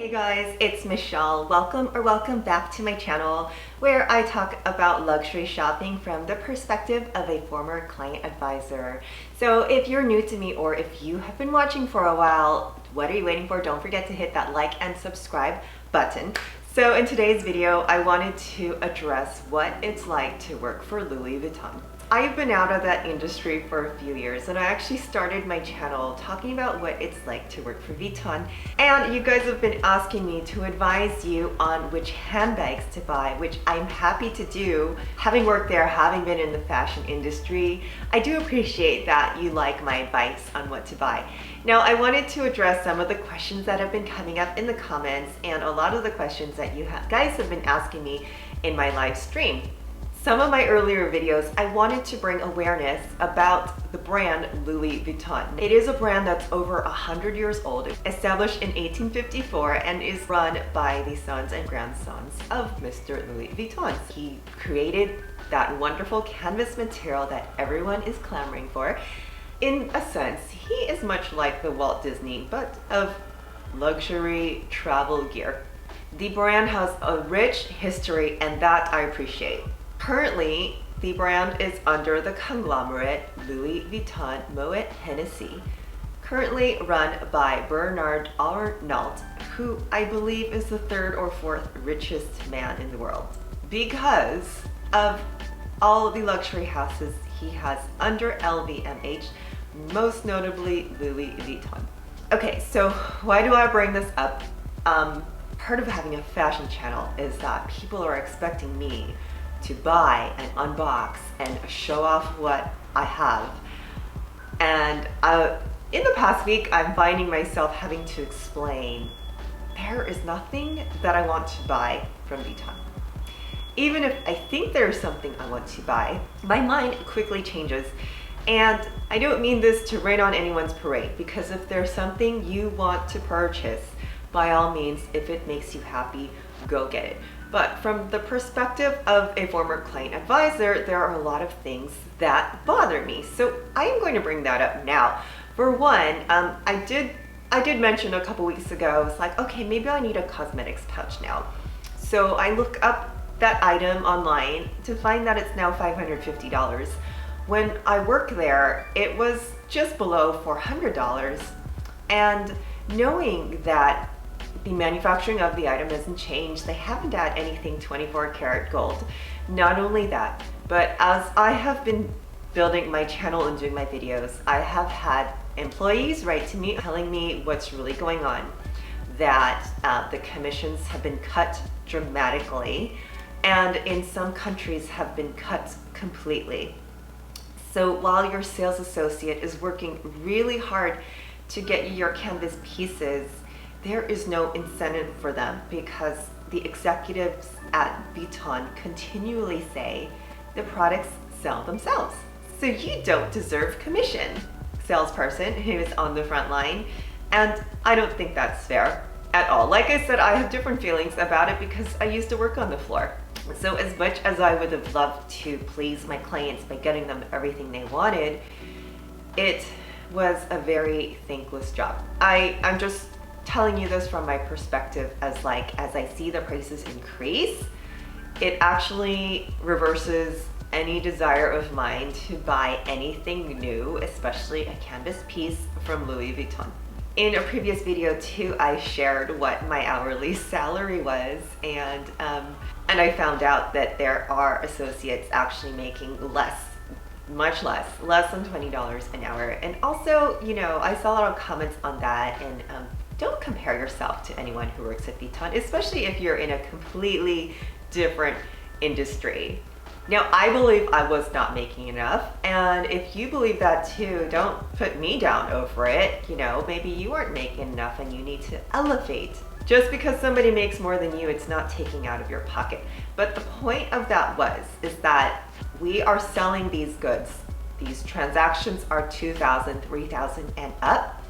Hey guys, it's Michelle. Welcome back to my channel where I talk about luxury shopping from the perspective of a former client advisor. So if you're new to me or if you have been watching for a while, what are you waiting for? Don't forget to hit that like and subscribe button. So in today's video, I wanted to address what it's like to work for Louis Vuitton. I've been out of that industry for a few years, and I actually started my channel talking about what it's like to work for Vuitton. And you guys have been asking me to advise you on which handbags to buy, which I'm happy to do. Having worked there, having been in the fashion industry, I do appreciate that you like my advice on what to buy. Now, I wanted to address some of the questions that have been coming up in the comments and a lot of the questions that you guys have been asking me in my live stream. Some of my earlier videos, I wanted to bring awareness about the brand Louis Vuitton. It is a brand that's over 100 years old, established in 1854, and is run by the sons and grandsons of Mr. Louis Vuitton. He created that wonderful canvas material that everyone is clamoring for. In a sense, he is much like the Walt Disney, but of luxury travel gear. The brand has a rich history, and that I appreciate. Currently, the brand is under the conglomerate Louis Vuitton Moet Hennessey, currently run by Bernard Arnault, who I believe is the third or fourth richest man in the world, because of all of the luxury houses he has under LVMH, most notably Louis Vuitton. Okay, so why do I bring this up? Part of having a fashion channel is that people are expecting me to buy and unbox and show off what I have. And in the past week, I'm finding myself having to explain there is nothing that I want to buy from Vuitton. Even if I think there's something I want to buy, my mind quickly changes. And I don't mean this to rain on anyone's parade, because if there's something you want to purchase, by all means, if it makes you happy, go get it. But from the perspective of a former client advisor, there are a lot of things that bother me. So I am going to bring that up now. For one, I did mention a couple weeks ago, it's like, okay, maybe I need a cosmetics pouch now. So I look up that item online to find that it's now $550. When I worked there, it was just below $400. And knowing that the manufacturing of the item doesn't change, they haven't added anything 24 karat gold. Not only that, but as I have been building my channel and doing my videos, I have had employees write to me telling me what's really going on, that the commissions have been cut dramatically, and in some countries have been cut completely. So while your sales associate is working really hard to get you your canvas pieces, there is no incentive for them, because the executives at Vuitton continually say the products sell themselves. So you don't deserve commission, salesperson who is on the front line. And I don't think that's fair at all. Like I said, I have different feelings about it because I used to work on the floor. So as much as I would have loved to please my clients by getting them everything they wanted, it was a very thankless job. I'm just telling you this from my perspective, as I see the prices increase, it actually reverses any desire of mine to buy anything new, especially a canvas piece from Louis Vuitton. In a previous video too, I shared what my hourly salary was, and I found out that there are associates actually making less, much less than $20 an hour. And also, you know, I saw a lot of comments on that, and don't compare yourself to anyone who works at Vuitton, especially if you're in a completely different industry. Now, I believe I was not making enough, and if you believe that too, don't put me down over it. You know, maybe you aren't making enough and you need to elevate. Just because somebody makes more than you, it's not taking out of your pocket. But the point of that is that we are selling these goods. These transactions are $2,000, $3,000 and up,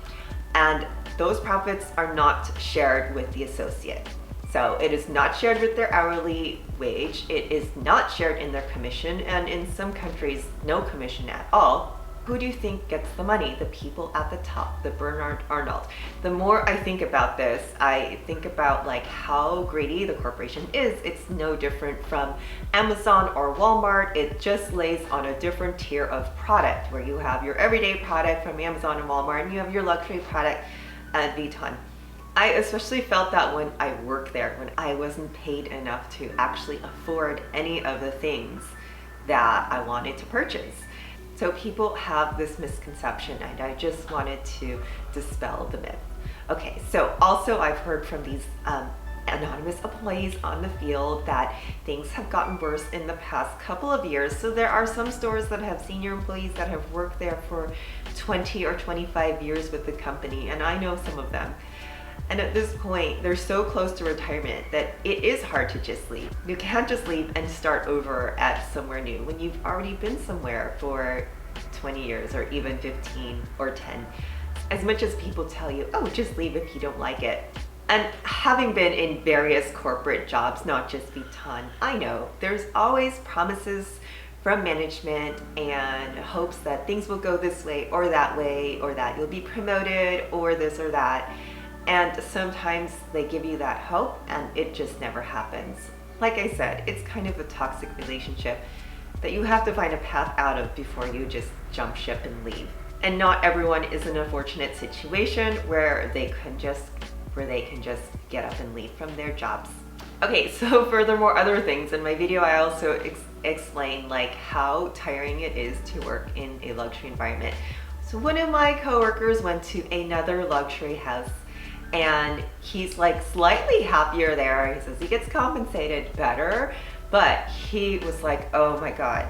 and those profits are not shared with the associate. So it is not shared with their hourly wage, it is not shared in their commission, and in some countries, no commission at all. who do you think gets the money? The people at the top, the Bernard Arnault. The more I think about this, I think about like how greedy the corporation is. It's no different from Amazon or Walmart. It just lays on a different tier of product, where you have your everyday product from Amazon and Walmart, and you have your luxury product at Vuitton. I especially felt that when I worked there, when I wasn't paid enough to actually afford any of the things that I wanted to purchase. So people have this misconception, and I just wanted to dispel the myth. Okay, so also I've heard from these anonymous employees on the field that things have gotten worse in the past couple of years. So there are some stores that have senior employees that have worked there for 20 or 25 years with the company, and I know some of them. And at this point, they're so close to retirement that it is hard to just leave. You can't just leave and start over at somewhere new when you've already been somewhere for 20 years or even 15 or 10. As much as people tell you, oh, just leave if you don't like it. And having been in various corporate jobs, not just Vuitton, I know there's always promises from management and hopes that things will go this way, or that you'll be promoted, or this or that. And sometimes they give you that hope and it just never happens. Like I said, it's kind of a toxic relationship that you have to find a path out of before you just jump ship and leave. And not everyone is in a fortunate situation where they can just get up and leave from their jobs. Okay, so furthermore, other things in my video, I also explain like how tiring it is to work in a luxury environment. So one of my coworkers went to another luxury house, and he's like slightly happier there. He says he gets compensated better, but he was like, oh my God,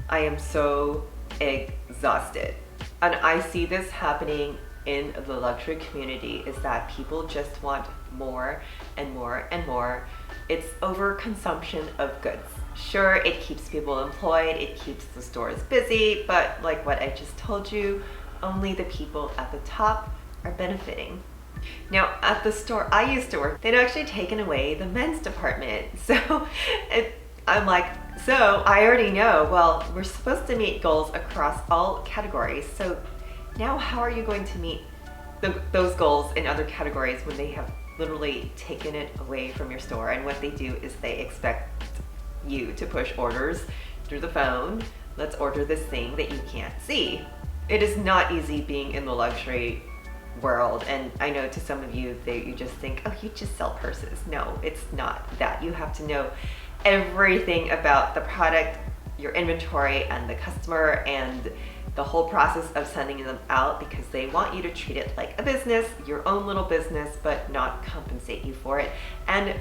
I am so exhausted. And I see this happening in the luxury community, is that people just want more and more and more. It's overconsumption of goods. Sure, it keeps people employed, it keeps the stores busy, but like what I just told you, only the people at the top are benefiting. Now, at the store I used to work, they'd actually taken away the men's department. So I'm like, so I already know, well, we're supposed to meet goals across all categories. So now how are you going to meet those goals in other categories when they have literally taken it away from your store? And what they do is they expect you to push orders through the phone. Let's order this thing that you can't see. It is not easy being in the luxury world, and I know to some of you you just think, oh, you just sell purses. No, it's not that. You have to know everything about the product, your inventory, and the customer, and the whole process of sending them out, because they want you to treat it like a business, your own little business, but not compensate you for it, and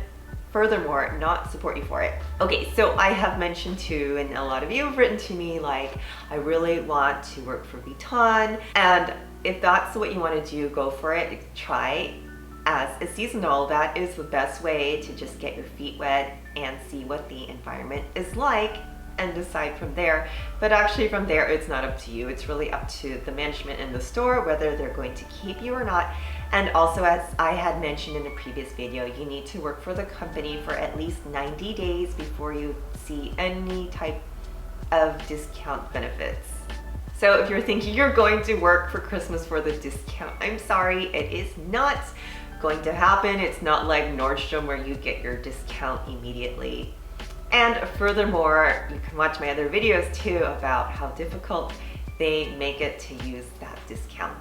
furthermore, not support you for it. Okay, so I have mentioned too, and a lot of you have written to me like, I really want to work for Vuitton, and if that's what you want to do, go for it. Try as a seasonal. That is the best way to just get your feet wet and see what the environment is like and decide from there. But actually from there, it's not up to you. It's really up to the management in the store, whether they're going to keep you or not. And also, as I had mentioned in a previous video, you need to work for the company for at least 90 days before you see any type of discount benefits. So if you're thinking you're going to work for Christmas for the discount, I'm sorry, it is not going to happen. It's not like Nordstrom where you get your discount immediately. And furthermore, you can watch my other videos too about how difficult they make it to use that discount.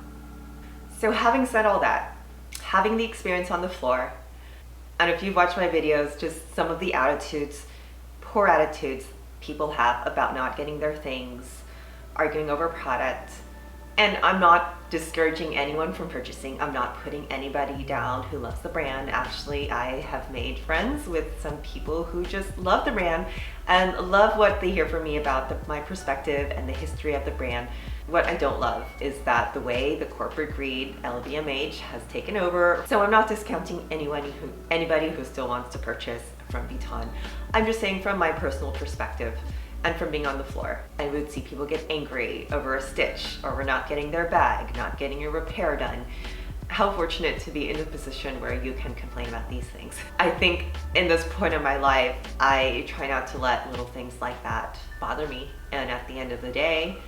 So having said all that, having the experience on the floor, and if you've watched my videos, just some of the attitudes, poor attitudes people have about not getting their things, arguing over product. And I'm not discouraging anyone from purchasing. I'm not putting anybody down who loves the brand. Actually, I have made friends with some people who just love the brand and love what they hear from me about my perspective and the history of the brand. What I don't love is that the way the corporate greed, LVMH, has taken over. So I'm not discounting anybody who still wants to purchase from Vuitton. I'm just saying from my personal perspective, and from being on the floor, I would see people get angry over a stitch, or we're not getting their bag, not getting a repair done. How fortunate to be in a position where you can complain about these things. I think in this point of my life, I try not to let little things like that bother me. And at the end of the day,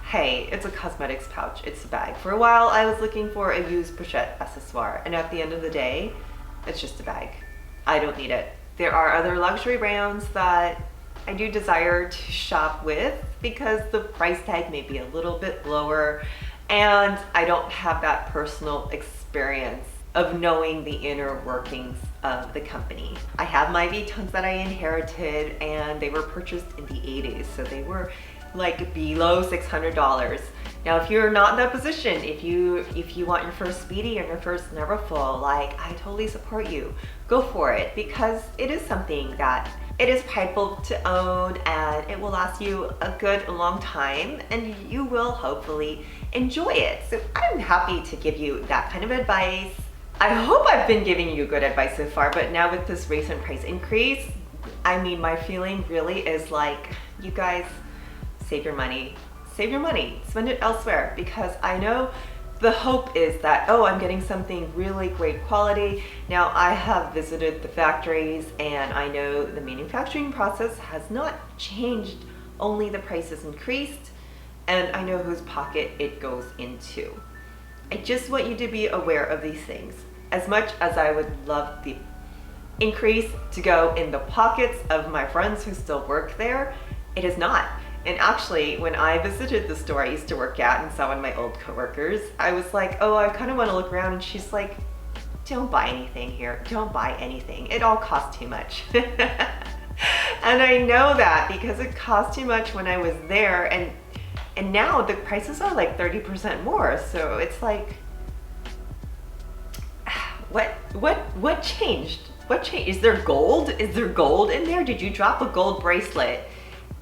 hey, it's a cosmetics pouch, it's a bag. For a while, I was looking for a used pochette accessoire, and at the end of the day, it's just a bag. I don't need it. There are other luxury brands that I do desire to shop with because the price tag may be a little bit lower, and I don't have that personal experience of knowing the inner workings of the company. I have my Vuittons that I inherited, and they were purchased in the 80s, so they were like below $600. Now, if you're not in that position, if you want your first Speedy and your first Neverfull, like, I totally support you. Go for it, because it is something that it is prideful to own, and it will last you a good long time, and you will hopefully enjoy it. So I'm happy to give you that kind of advice. I hope I've been giving you good advice so far, but now with this recent price increase, I mean, my feeling really is like, you guys, save your money, spend it elsewhere, because I know the hope is that, oh, I'm getting something really great quality. Now, I have visited the factories, and I know the manufacturing process has not changed, only the price has increased, and I know whose pocket it goes into. I just want you to be aware of these things. As much as I would love the increase to go in the pockets of my friends who still work there, it is not. And actually, when I visited the store I used to work at and saw one of my old coworkers, I was like, oh, I kind of want to look around, and she's like, don't buy anything here. Don't buy anything. It all costs too much. And I know that because it cost too much when I was there, and now the prices are like 30% more. So it's like, what changed? What changed? Is there gold? Is there gold in there? Did you drop a gold bracelet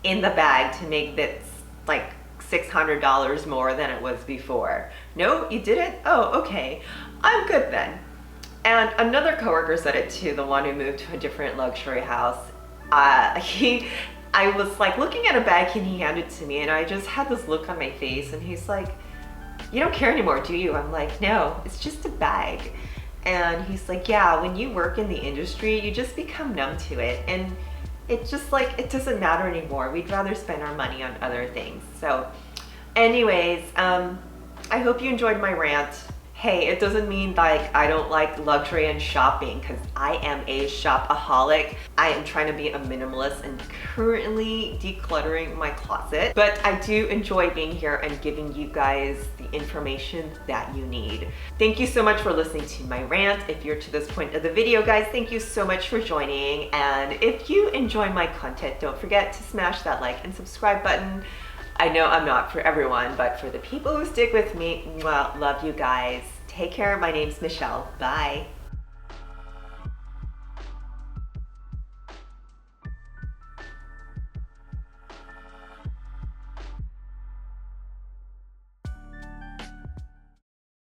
in the bag to make this like $600 more than it was before? No, you didn't? Oh, okay. I'm good then. And another coworker said it too, the one who moved to a different luxury house. I was like looking at a bag and he handed it to me, and I just had this look on my face, and he's like, you don't care anymore, do you? I'm like, no, it's just a bag. And he's like, yeah, when you work in the industry, you just become numb to it. And it's just like, it doesn't matter anymore. We'd rather spend our money on other things. So anyways, I hope you enjoyed my rant. Hey, it doesn't mean like I don't like luxury and shopping, because I am a shopaholic. I am trying to be a minimalist and currently decluttering my closet, but I do enjoy being here and giving you guys the information that you need. Thank you so much for listening to my rant. If you're to this point of the video, guys, thank you so much for joining. And if you enjoy my content, don't forget to smash that like and subscribe button. I know I'm not for everyone, but for the people who stick with me, well, love you guys. Take care. My name's Michelle. Bye.